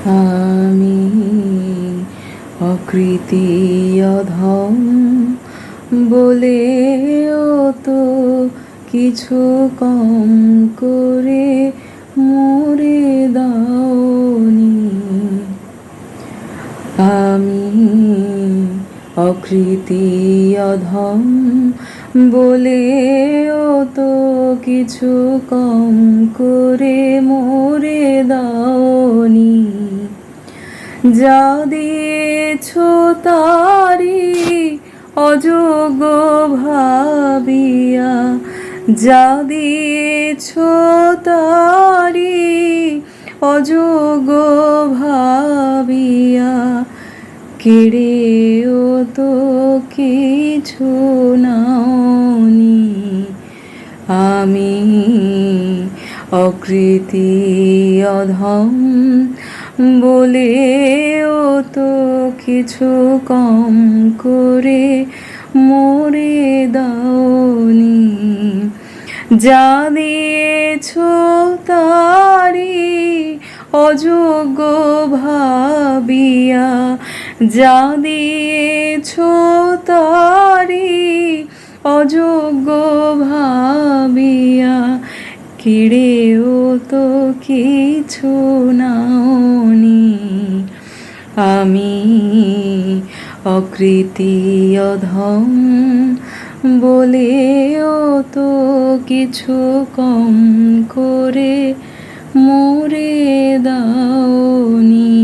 আমি অকৃতি অধম বলেও তো কিছু কম করে মরে দাওনি। আমি অকৃতি অধম বলেও তো কিছু কম করে মরে দাওনি। যা দিয়েছ তারি অযোগ্য ভাবিয়া, যা দিয়েছ তারি অযোগ্য ভাবিয়া, কেড়েও তো কিছু নাওনি। আমি অকৃতি অধম বলেও তো কিছু কম করে মরে দাওনি। যা দিয়েছ তারি অযোগ্য ভাবিয়া, যা দিয়েছ তারি অযোগ্য ভাবিয়া, কেড়েও তো কিছু নাওনি। আমি অকৃতি অধম বলেও তো কিছু কম করে মরে দাওনি।